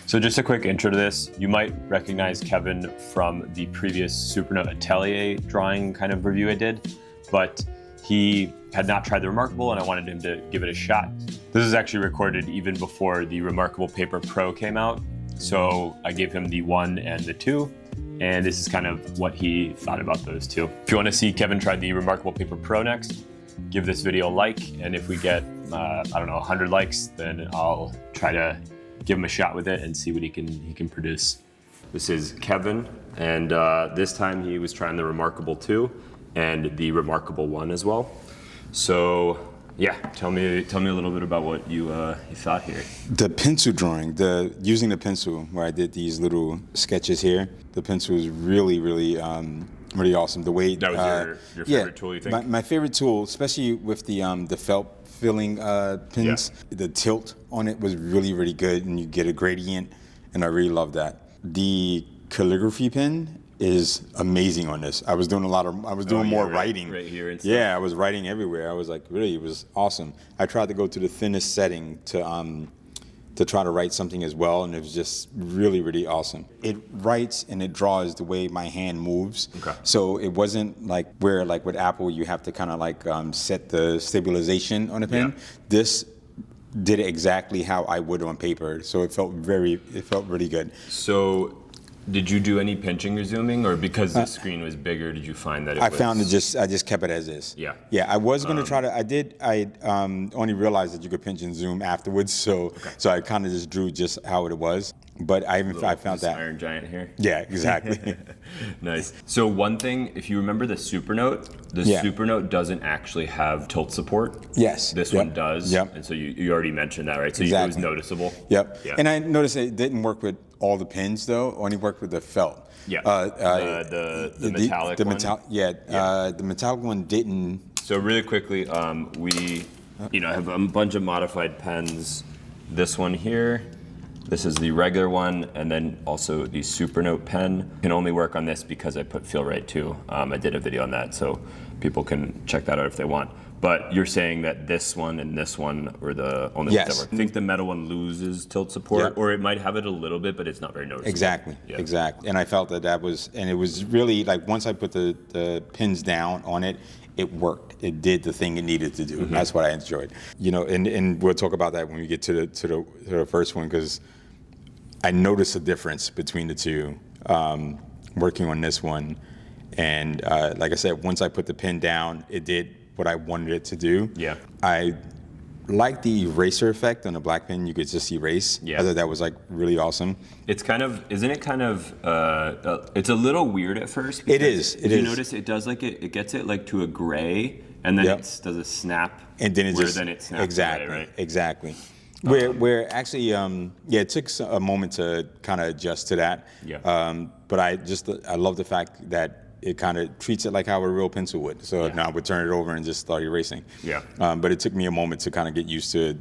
So just a quick intro to this. You might recognize Kevin from the previous Supernote Atelier drawing kind of review I did, but he had not tried the Remarkable and I wanted him to give it a shot. This is actually recorded even before the Remarkable Paper Pro came out. So I gave him the 1 and the 2, and this is kind of what he thought about those two. If you want to see Kevin try the Remarkable Paper Pro next, give this video a like, and if we get, 100 likes, then I'll try to give him a shot with it and see what he can produce. This is Kevin, and this time he was trying the Remarkable 2 and the Remarkable 1 as well. So yeah, tell me a little bit about what you thought here. The pencil drawing, using the pencil where I did these little sketches here, the pencil was really awesome. The way that was your favorite tool, you think? My favorite tool, especially with the felt filling pins. Yeah. The tilt on it was really good, and you get a gradient, and I really love that. The calligraphy pen is amazing on this. I was doing more writing. Right here and stuff. Yeah, I was writing everywhere. I was like, really, it was awesome. I tried to go to the thinnest setting to try to write something as well, and it was just really awesome. It writes and it draws the way my hand moves. Okay. So it wasn't like with Apple you have to kind of set the stabilization on the pen. Yeah. This did it exactly how I would on paper, so it felt really good. So did you do any pinching or zooming, or because the screen was bigger, did you find that I just kept it as is. Yeah. Yeah, I was going to try to, I only realized that you could pinch and zoom afterwards, so I kind of just drew just how it was. But I found that. Iron Giant here. Yeah, exactly. Nice. So one thing, if you remember the Supernote, Supernote doesn't actually have tilt support. Yes. This one does. Yep. And so you already mentioned that, right? So exactly. It was noticeable. Yep. Yeah. And I noticed it didn't work with all the pins though, only worked with the felt. Yeah. The metallic one. The metallic one didn't. So really quickly, we have a bunch of modified pens. This one here. This is the regular one, and then also the Supernote pen. Can only work on this because I put Feel Right too. I did a video on that, so people can check that out if they want. But you're saying that this one and this one were the only ones that work. I think the metal one loses tilt support, or it might have it a little bit, but it's not very noticeable. Exactly, exactly. And I felt that was, and it was really like once I put the pins down on it, it worked. It did the thing it needed to do. Mm-hmm. That's what I enjoyed. And we'll talk about that when we get to the first one, because I noticed a difference between the two working on this one. And like I said, once I put the pen down, it did what I wanted it to do. Yeah. I like the eraser effect on the black pen. You could just erase. Yeah. I thought that was really awesome. It's isn't it kind of, it's a little weird at first. It is. You notice it does it gets it to a gray, and then it does a snap. And then it snaps exactly, away, right? Exactly. Where actually, it took a moment to kind of adjust to that. Yeah. But I love the fact that it kind of treats it like how a real pencil would. So now I would turn it over and just start erasing. Yeah. But it took me a moment to kind of get used to,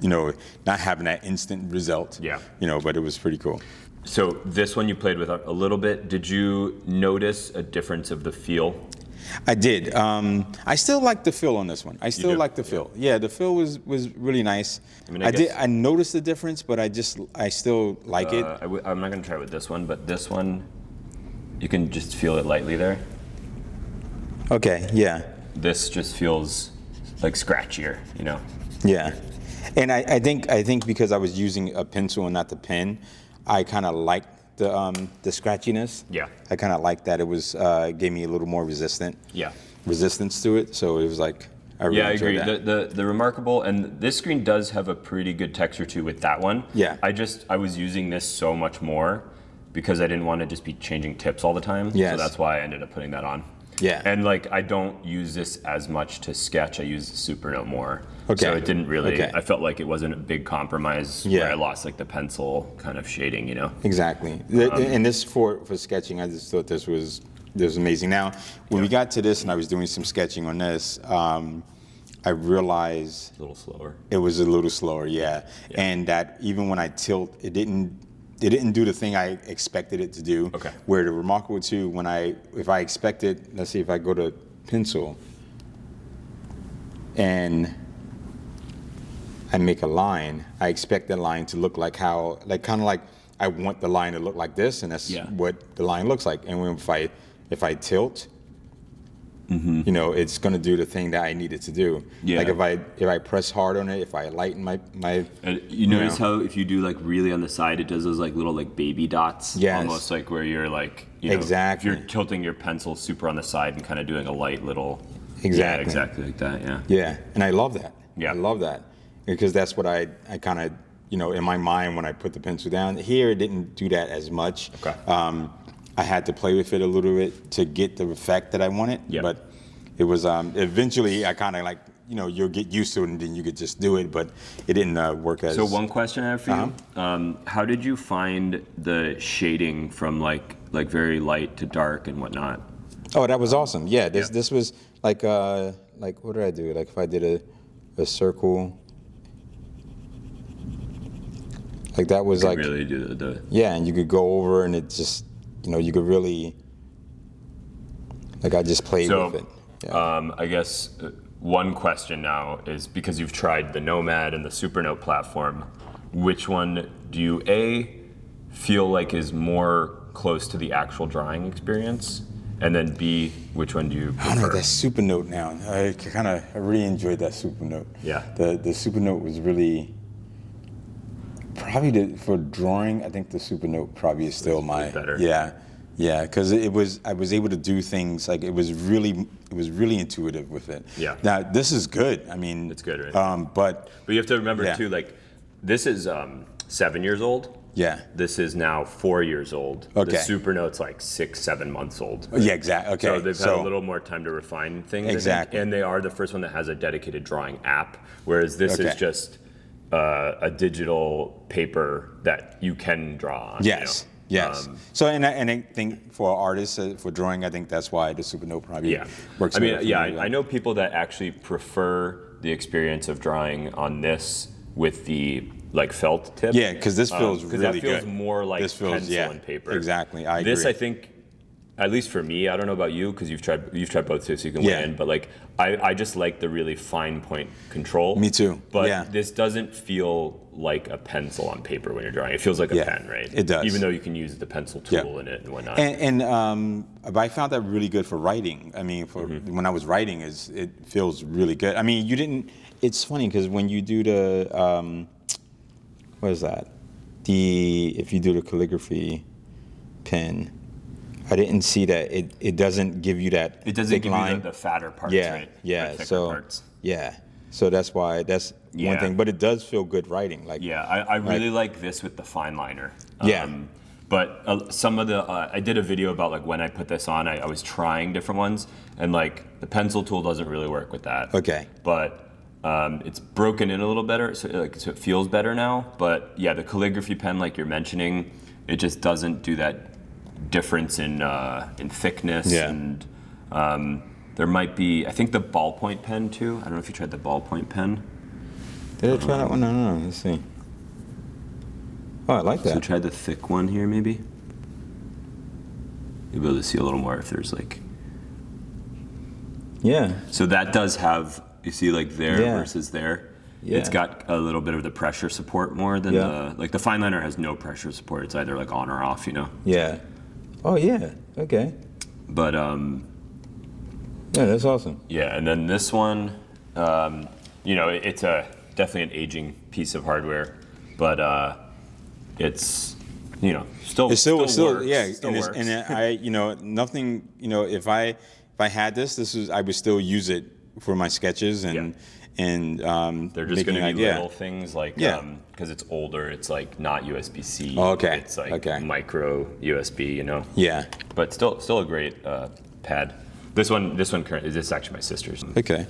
not having that instant result. Yeah. But it was pretty cool. So this one you played with a little bit. Did you notice a difference of the feel? I did. I still like the feel on this one. I still like the feel. Yeah, the feel was really nice. I noticed the difference, but I still like it. I'm not gonna try with this one, but this one, you can just feel it lightly there. Okay. Yeah. This just feels like scratchier, Yeah, and I think because I was using a pencil and not the pen, I kind of liked the scratchiness. Yeah. I kind of liked that it was gave me a little more resistance to it. So it was like I really enjoyed that. The Remarkable, and this screen does have a pretty good texture too with that one. Yeah. I was using this so much more because I didn't want to just be changing tips all the time. Yes. So that's why I ended up putting that on. Yeah. And I don't use this as much to sketch. I use the Supernote more. Okay. So it didn't really, I felt like it wasn't a big compromise where I lost the pencil kind of shading, Exactly. And this for sketching, I just thought this was amazing. Now, when we got to this and I was doing some sketching on this, I realized a little slower. It was a little slower, yeah. And that even when I tilt, it didn't do the thing I expected it to do. Okay. Where the Remarkable 2, if I expected, let's see if I go to pencil, and I make a line, I expect the line to look like how, like kind of like I want the line to look like this, and that's Yeah. what the line looks like. And when if I tilt, you know, it's going to do the thing that I need it to do. Yeah. Like if I press hard on it, if I lighten my And you notice how if you do like really on the side, it does those like little like baby dots. Yes. Almost like where you're like, you know, Exactly. if you're tilting your pencil super on the side and kind of doing a light little. Exactly. Yeah, exactly like that. Yeah. Yeah, and I love that. Yeah. I love that because that's what I kind of, you know, in my mind when I put the pencil down. Here, it didn't do that as much. Okay. I had to play with it a little bit to get the effect that I wanted. Yeah. But it was eventually I kind of like, you know, you'll get used to it and then you could just do it. But it didn't work as. So one question I have for you: how did you find the shading from like very light to dark and whatnot? Oh, that was awesome. Yeah. This was like what did I do? Like if I did a circle. Like that was like Really do the. yeah, and you could go over and it just, you know, you could really, like I just played So, with it. Yeah. I guess one question now is because you've tried the Nomad and the Supernote platform, which one do you feel like is more close to the actual drawing experience, and then B, which one do you I don't know, prefer? that Supernote now. I really enjoyed that Supernote. Yeah. The Supernote was really, probably for drawing, I think the Supernote probably is still my better. Yeah, because I was able to do things like it was really intuitive with it. Yeah. Now this is good. I mean, It's good, right? But But you have to remember Yeah. too, like this is 7 years old. yeah, This is now 4 years old. Okay. The Supernote's like 6-7 months old. yeah, exactly. Okay, So they've had a little more time to refine things. I think. Exactly. And they are the first one that has a dedicated drawing app, whereas this is Okay. just a digital paper that you can draw on. Yes. You know? Yes. So and I think for artists for drawing, I think that's why the Supernote probably Yeah. works. I mean, better for yeah, me. I know people that actually prefer the experience of drawing on this with the like felt tip. Yeah, because this feels Because really that feels good. more like This feels- pencil yeah, and paper. exactly, I This, agree. I think, at least for me, I don't know about you because you've tried both too, so you can Yeah. weigh in. But like, I just like the really fine point control. Me too, But yeah. this doesn't feel like a pencil on paper when you're drawing. It feels like a Yeah, pen, right? it does. Even though you can use the pencil tool Yeah. in it and whatnot. But I found that really good for writing. I mean, Mm-hmm. when I was writing, it feels really good. I mean, you didn't. It's funny because when you do the what is that? If you do the calligraphy pen, I didn't see that. It doesn't give you that. it doesn't thick give line. you the fatter parts, Yeah, right? yeah. The thicker So parts. yeah, so that's why that's Yeah. one thing. But it does feel good writing. Like Yeah, I really like this with the fine liner. Yeah. But some of the, I did a video about like when I put this on, I was trying different ones, and like the pencil tool doesn't really work with that. Okay. But it's broken in a little better, so it feels better now. But yeah, the calligraphy pen, like you're mentioning, it just doesn't do that difference in thickness. Yeah. And there might be, I think the ballpoint pen too. I don't know if you tried the ballpoint pen. Did I try that one? No. Let's see. Oh, I like So that. try the thick one here, maybe. You'll be able to see a little more if there's like. Yeah. So that does have, you see, like there Yeah. versus there. Yeah. It's got a little bit of the pressure support more than Yeah. the fine liner has no pressure support. It's either like on or off, you know. Yeah. Oh yeah. Okay. But Yeah, that's awesome. yeah, and then this one, you know, it's definitely an aging piece of hardware, but it's, you know, still It's still works, yeah, still and, works. I nothing, if I had this I would still use it for my sketches and They're just going to be little things like, Yeah. because it's older, it's like not USB-C. Oh, okay. It's like Okay. micro USB, you know. Yeah. But still a great pad. This one currently, this is actually my sister's. Okay.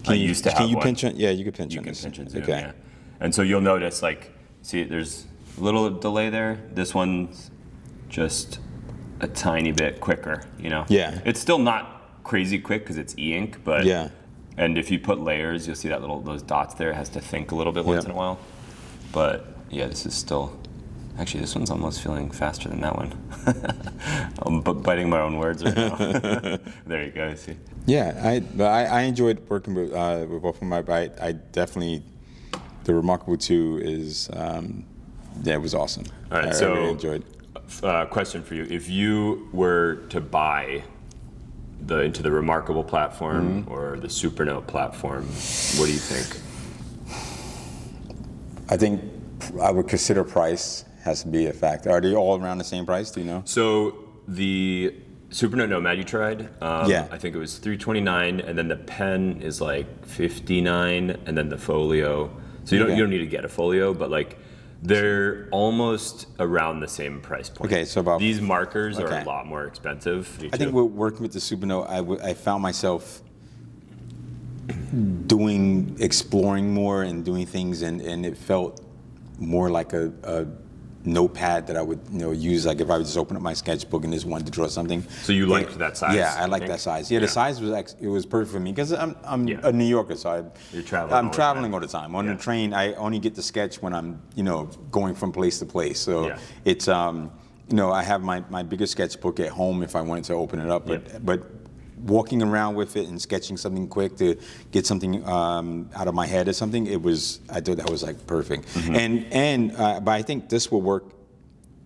I used to Can have you one. pinch on? Yeah, you can pinch You on can this. pinch and zoom, Okay. yeah. And so you'll notice, like, see, there's a little delay there. This one's just a tiny bit quicker, you know. Yeah. It's still not crazy quick because it's e-ink, but Yeah. And if you put layers, you'll see that those dots there. It has to think a little bit once Yeah. in a while. But yeah, this is still. Actually, this one's almost feeling faster than that one. I'm biting my own words right now. There you go. See. Yeah, I enjoyed working with both of them. I definitely the Remarkable 2 is, it was awesome. All right, I really enjoyed. Question for you: if you were to buy into the Remarkable platform or the Supernote platform, what do you think? I think I would consider price has to be a factor. Are they all around the same price? Do you know? So the Supernote Nomad you tried, Yeah. I think it was $329, and then the pen is like $59, and then the folio. So you don't need to get a folio, but like they're almost around the same price point. Okay, so about these markers are a lot more expensive. I think working with the Supernote, I found myself exploring more and doing things, and it felt more like a notepad that I would use, like if I would just open up my sketchbook and just wanted to draw something. So you liked that size? Yeah, I like that size. Yeah, the size was it was perfect for me because I'm a New Yorker, so I'm traveling all the time. On the train, I only get to sketch when I'm going from place to place. So it's I have my bigger sketchbook at home if I wanted to open it up, but walking around with it and sketching something quick to get something out of my head or something, I thought that was like perfect. But I think this will work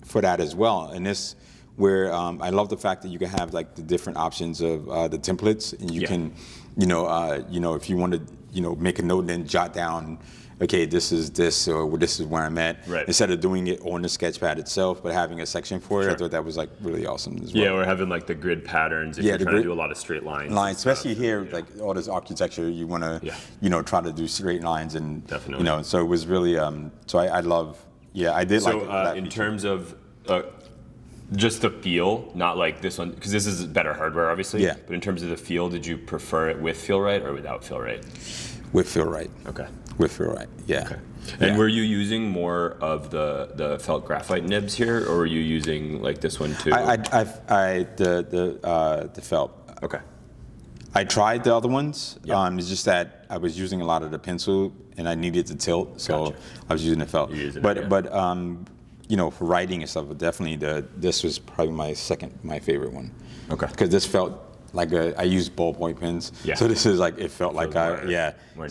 for that as well. And this, where I love the fact that you can have like the different options of the templates, and you can, if you want to, make a note and then jot down, okay, this is this, or this is where I'm at. Right. Instead of doing it on the sketchpad itself, but having a section for it, I thought that was like really awesome as well. Yeah, or having like the grid patterns if you're trying to do a lot of straight lines. Especially here, like all this architecture, you want to, try to do straight lines, and definitely. So it was really, so I love, I did like that in feature. terms of just the feel, not like this one, because this is better hardware, obviously. Yeah. But in terms of the feel, did you prefer it with Feel Right or without Feel Right? With Feel Right. Okay. With Feel Right, yeah. Okay. And were you using more of the felt graphite nibs here, or were you using like this one too? The felt. Okay. I tried the other ones. It's just that I was using a lot of the pencil, and I needed to tilt, so I was using the felt. But for writing and stuff, definitely this was probably my favorite one. Okay. Because this felt like I used ballpoint pens, so this is like it felt like so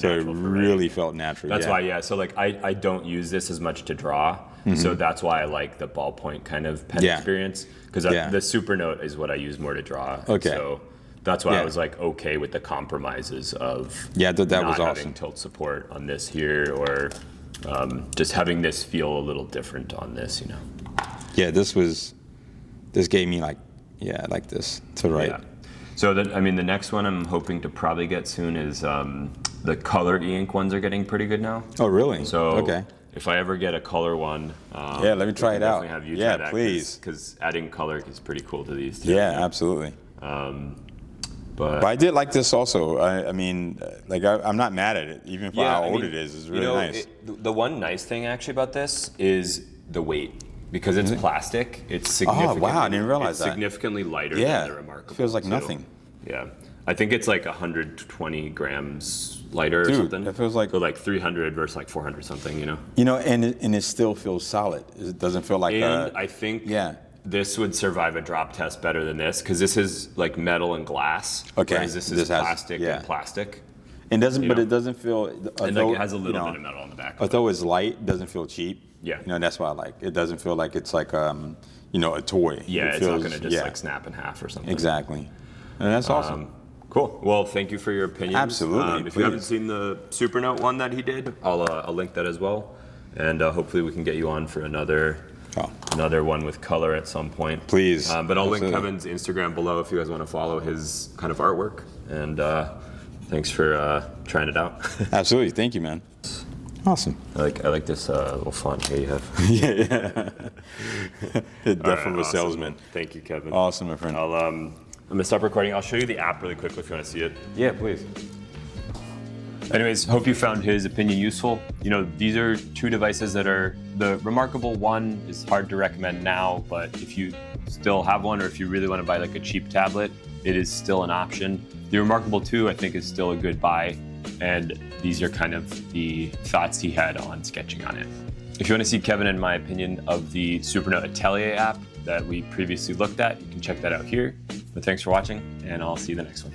it really felt natural. That's why, so like I don't use this as much to draw, so that's why I like the ballpoint kind of pen experience, because the Supernote is what I use more to draw. Okay. So that's why I was like okay with the compromises of that was not awesome. having tilt support on this here, or just having this feel a little different on this, Yeah, this gave me like this to write. Yeah. So the next one I'm hoping to probably get soon is the color e-ink ones are getting pretty good now. Oh, really? So if I ever get a color one, let me try it out. Have you try that, please. Because adding color is pretty cool to these too. Yeah, absolutely. But I did like this also. I'm not mad at it, even for how old it is. It's really nice. The one nice thing actually about this is the weight. Because it's plastic, it's significantly. Oh wow! I didn't realize that. Significantly lighter than the Remarkable. It feels like nothing. Yeah, I think it's like 120 grams lighter or something. It feels like so like 300 versus like 400 something. And it still feels solid. It doesn't feel like. And I think this would survive a drop test better than this, because this is like metal and glass. Okay. Whereas this is plastic and plastic. But it doesn't feel. And like it has a little bit of metal on the back. Although it's light, it doesn't feel cheap. Yeah. That's why I like it. It doesn't feel like it's like a toy. Yeah, it's not going to just like snap in half or something. Exactly. And that's awesome. Cool. Well, thank you for your opinions. Absolutely. If you haven't seen the Supernote one that he did, I'll link that as well, and hopefully we can get you on for another one with color at some point. Please. But I'll link Kevin's Instagram below if you guys want to follow his kind of artwork. And thanks for trying it out. Absolutely. Thank you, man. Awesome. I like this little font here you have. Yeah. Definitely a salesman. Thank you, Kevin. Awesome, my friend. I'm gonna stop recording. I'll show you the app really quickly if you want to see it. Yeah, please. Anyways, hope you found his opinion useful. These are two devices that are, the Remarkable one is hard to recommend now, but if you still have one, or if you really want to buy like a cheap tablet, it is still an option. The Remarkable 2, I think, is still a good buy. And these are kind of the thoughts he had on sketching on it. If you want to see Kevin and my opinion of the Supernote Atelier app that we previously looked at, you can check that out here. But thanks for watching, and I'll see you in the next one.